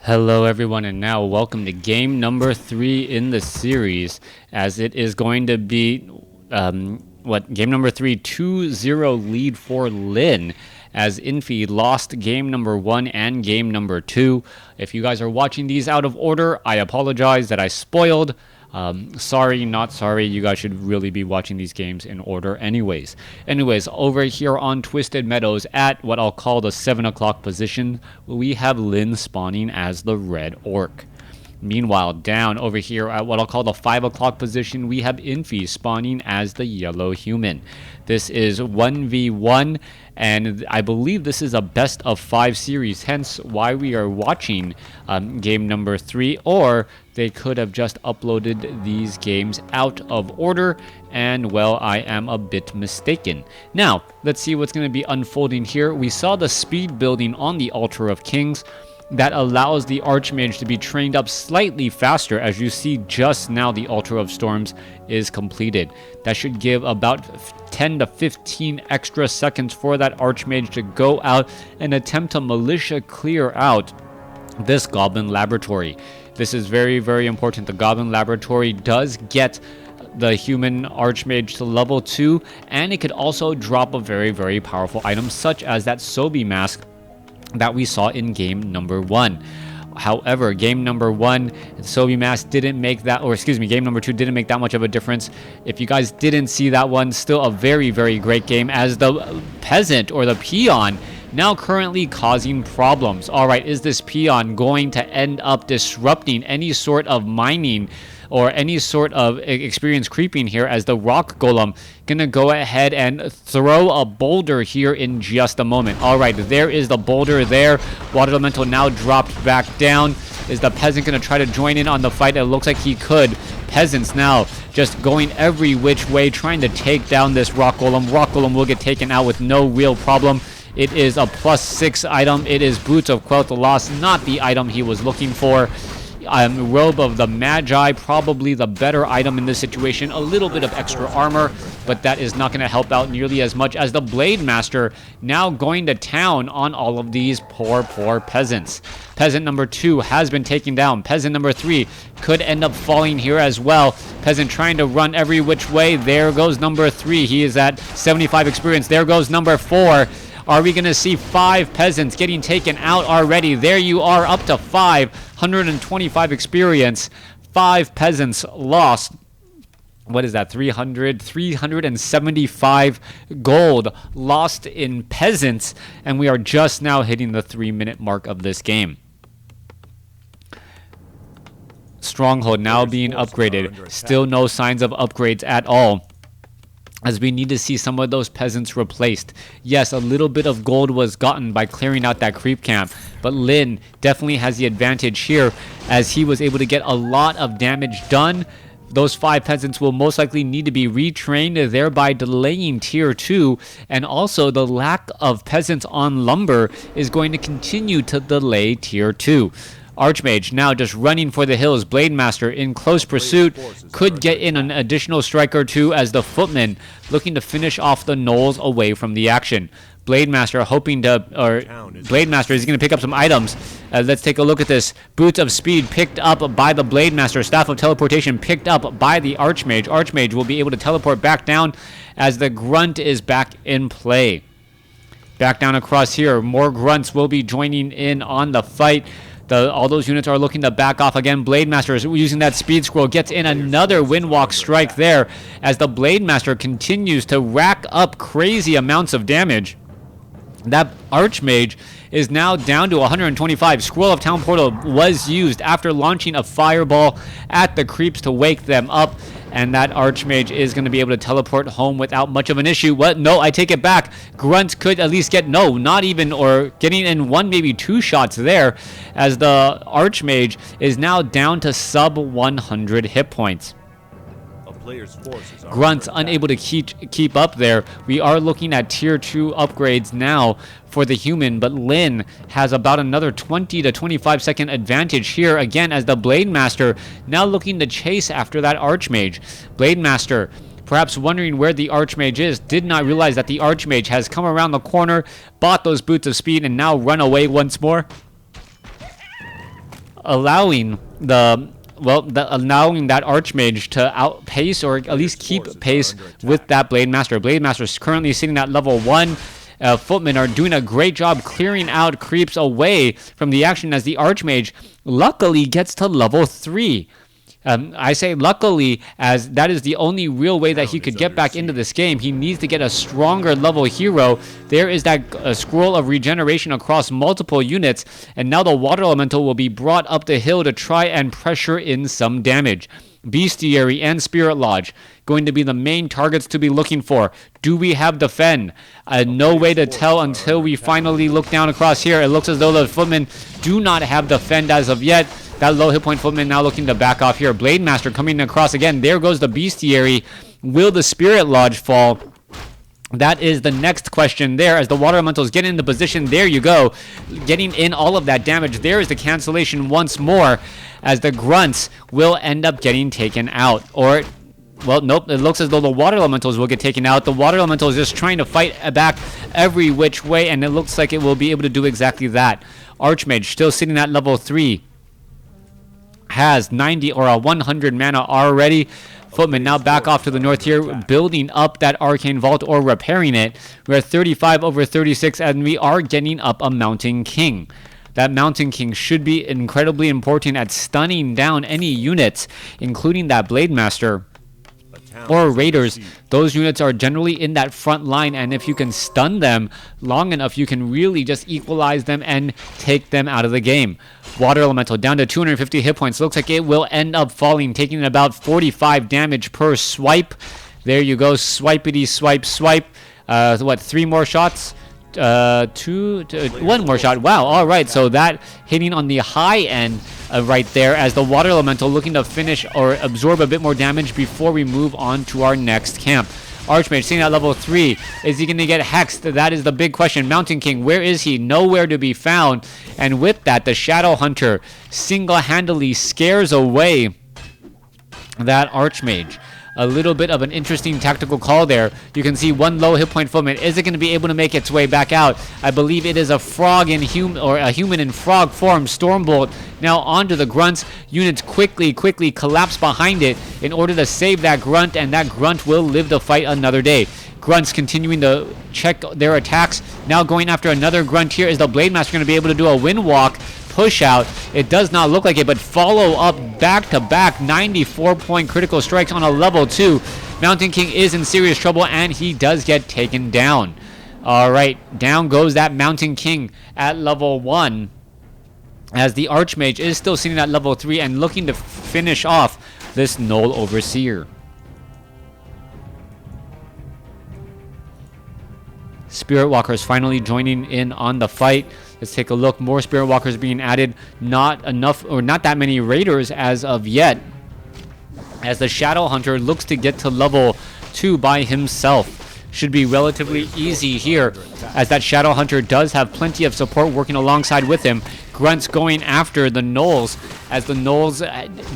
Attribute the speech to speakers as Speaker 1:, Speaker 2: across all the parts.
Speaker 1: Hello everyone, and now welcome to game number 3 in the series, as it is going to be game number 3, 2-0 lead for Lin, as Infi lost game number 1 and game number 2. If you guys are watching these out of order, I apologize that I spoiled. Sorry, not sorry. You guys should really be watching these games in order anyways. Over here on Twisted Meadows at what I'll call the 7 o'clock position, we have Lin spawning as the red orc. Meanwhile, down over here at what I'll call the 5 o'clock position, we have Infi spawning as the yellow human. This is 1v1, and I believe this is a best of 5 series, hence why we are watching game number 3, or they could have just uploaded these games out of order, and well, I am a bit mistaken. Now, let's see what's going to be unfolding here. We saw the speed building on the Altar of Kings that allows the Archmage to be trained up slightly faster. As you see just now, the Altar of Storms is completed. That should give about 10 to 15 extra seconds for that Archmage to go out and attempt to militia clear out this Goblin Laboratory. This is very, very important. The Goblin Laboratory does get the human Archmage to level 2, and it could also drop a very, very powerful item such as that Sobi Mask that we saw in game number 1. However, game number 1, Sobi Mask didn't make that, or excuse me, game number 2 didn't make that much of a difference. If you guys didn't see that one, still a very, very great game, as the Peasant or the Peon now currently causing problems. Alright, is this Peon going to end up disrupting any sort of mining or any sort of experience creeping here, as the Rock Golem gonna go ahead and throw a boulder here in just a moment. Alright, there is the boulder there. Water Elemental now dropped back down. Is the Peasant gonna try to join in on the fight? It looks like he could. Peasants now just going every which way, trying to take down this Rock Golem. Rock Golem will get taken out with no real problem. It is a +6 item. It is Boots of Quell to Loss, not the item he was looking for. Robe of the Magi, probably the better item in this situation. A little bit of extra armor, but that is not going to help out nearly as much, as the Blade Master now going to town on all of these poor peasants. Peasant number 2 has been taken down. Peasant number 3 could end up falling here as well. Peasant trying to run every which way. There goes number 3. He is at 75 experience. There goes number 4. Are we going to see 5 peasants getting taken out already? There you are, up to 5. 125 experience. 5 peasants lost. What is that? 375 gold lost in peasants. And we are just now hitting the 3-minute mark of this game. Stronghold now being upgraded. Still no signs of upgrades at all, as we need to see some of those peasants replaced. Yes, a little bit of gold was gotten by clearing out that creep camp, but Lin definitely has the advantage here, as he was able to get a lot of damage done. Those 5 peasants will most likely need to be retrained, thereby delaying tier 2, and also the lack of peasants on lumber is going to continue to delay tier 2. Archmage now just running for the hills. Blade Master in close pursuit, could get in an additional strike or 2, as the Footman looking to finish off the gnolls away from the action. Blade Master hoping to, Blade Master is going to pick up some items. Let's take a look at this. Boots of Speed picked up by the Blade Master. Staff of Teleportation picked up by the Archmage. Archmage will be able to teleport back down, as the Grunt is back in play. Back down across here, more Grunts will be joining in on the fight. All those units are looking to back off again. Blade Master is using that speed scroll, gets in another Windwalk strike there, as the Blade Master continues to rack up crazy amounts of damage. That Archmage is now down to 125. Scroll of Town Portal was used after launching a fireball at the creeps to wake them up, and that Archmage is going to be able to teleport home without much of an issue. What? No, I take it back. Grunt could at least get, no, not even, or getting in 1, maybe 2 shots there, as the Archmage is now down to sub 100 hit points. Grunts unable to keep up there. We are looking at tier 2 upgrades now for the human, but Lin has about another 20 to 25 second advantage here, again, as the Blade Master now looking to chase after that Archmage. Blade Master perhaps wondering where the Archmage is, did not realize that the Archmage has come around the corner, bought those Boots of Speed, and now run away once more. allowing allowing that Archmage to outpace or at least keep pace with that Blade Master. Blade Master is currently sitting at level 1. Footmen are doing a great job clearing out creeps away from the action as the Archmage luckily gets to level 3. I say luckily, as that is the only real way that he could get back into this game. He needs to get a stronger level hero. There is that scroll of regeneration across multiple units, and now the Water Elemental will be brought up the hill to try and pressure in some damage. Bestiary and Spirit Lodge going to be the main targets to be looking for. Do we have Defend? No way to tell until we finally look down across here. It looks as though the Footmen do not have Defend as of yet. That low hit point Footman now looking to back off here. Blade Master coming across again. There goes the Bestiary. Will the Spirit Lodge fall? That is the next question there as the Water Elementals get into position. There you go. Getting in all of that damage. There is the cancellation once more as the Grunts will end up getting taken out. Or, well, nope. It looks as though the Water Elementals will get taken out. The Water Elemental is just trying to fight back every which way, and it looks like it will be able to do exactly that. Archmage still sitting at level 3. Has 90 or 100 mana already. Footman now back off to the north here, building up that Arcane Vault or repairing it. We're at 35 over 36, and we are getting up a Mountain King. That Mountain King should be incredibly important at stunning down any units, including that Blade Master or Raiders. Those units are generally in that front line, and if you can stun them long enough, you can really just equalize them and take them out of the game. Water Elemental down to 250 hit points. Looks like it will end up falling, taking about 45 damage per swipe. There you go. Swipity swipe swipe. What, 3 more shots? 1 more shot. Wow. All right. So that hitting on the high end right there as the Water Elemental looking to finish or absorb a bit more damage before we move on to our next camp. Archmage sitting at level 3. Is he going to get hexed? That is the big question. Mountain King, where is he? Nowhere to be found. And with that, the Shadow Hunter single-handedly scares away that Archmage. A little bit of an interesting tactical call there. You can see 1 low hit point Footman. Is it going to be able to make its way back out? I believe it is a frog in human or a human in frog form. Stormbolt now onto the Grunts. Units quickly collapse behind it in order to save that Grunt, and that Grunt will live to fight another day. Grunts continuing to check their attacks. Now going after another Grunt here. Is the Blade Master going to be able to do a wind walk? Push out. It does not look like it, but follow up back-to-back 94-point critical strikes on a level 2. Mountain King is in serious trouble, and he does get taken down. All right, down goes that Mountain King at level 1, as the Archmage is still sitting at level 3 and looking to finish off this Null Overseer. Spirit Walkers finally joining in on the fight. Let's take a look. More Spirit Walkers being added. Not enough, or not that many Raiders as of yet, as the Shadow Hunter looks to get to level 2 by himself. Should be relatively easy here, as that Shadow Hunter does have plenty of support working alongside with him. Grunts going after the Gnolls, as the Gnolls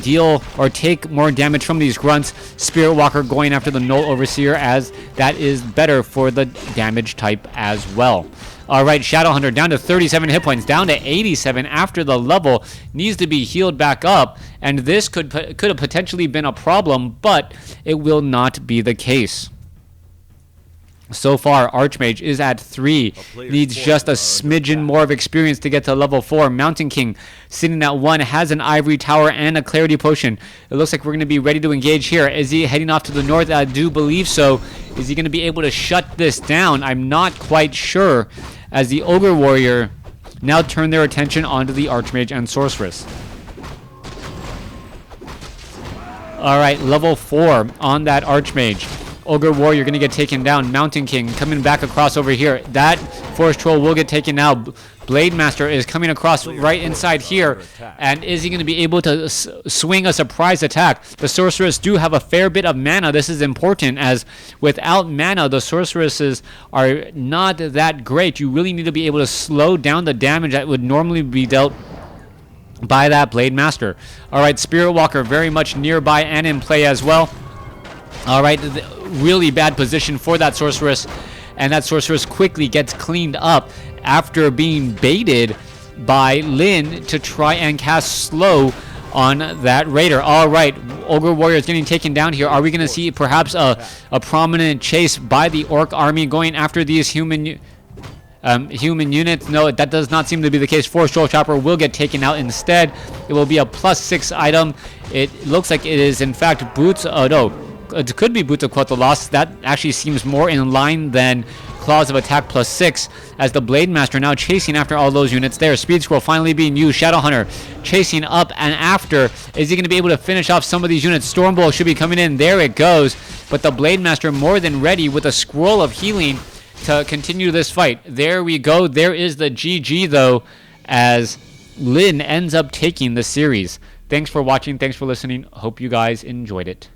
Speaker 1: deal or take more damage from these Grunts. Spirit Walker going after the Null Overseer, as that is better for the damage type as well. All right, Shadow Hunter down to 37 hit points, down to 87 after the level. Needs to be healed back up, and this could have potentially been a problem, but it will not be the case. So far, Archmage is at 3. Needs just a smidgen more of experience to get to level 4. Mountain King sitting at 1, has an Ivory Tower and a Clarity Potion. It looks like we're going to be ready to engage here. Is he heading off to the north? I do believe so. Is he going to be able to shut this down? I'm not quite sure, as the Ogre Warrior now turn their attention onto the Archmage and Sorceress. All right, level 4 on that Archmage. Ogre Warrior going to get taken down. Mountain King coming back across over here. That Forest Troll will get taken out. Blade Master is coming across right inside here. And is he going to be able to swing a surprise attack? The Sorceress do have a fair bit of mana. This is important, as without mana, the Sorceresses are not that great. You really need to be able to slow down the damage that would normally be dealt by that Blade Master. All right, Spirit Walker very much nearby and in play as well. All right, really bad position for that Sorceress, and that Sorceress quickly gets cleaned up after being baited by Lin to try and cast slow on that raider. All right, Ogre Warrior is getting taken down here. Are we going to see perhaps a prominent chase by the Orc army going after these human units? No, that does not seem to be the case. Force Troll Chopper will get taken out instead. It will be a +6 item. It looks like it is in fact Boots. Oh no, it could be Boots of Quel'Thalas. That actually seems more in line than Claws of Attack +6, as the Blade Master now chasing after all those units there. Speed Scroll finally being used. Shadowhunter chasing up and after. Is he going to be able to finish off some of these units? Stormbolt should be coming in. There it goes. But the Blade Master more than ready with a Scroll of Healing to continue this fight. There we go. There is the GG though, as Lin ends up taking the series. Thanks for watching. Thanks for listening. Hope you guys enjoyed it.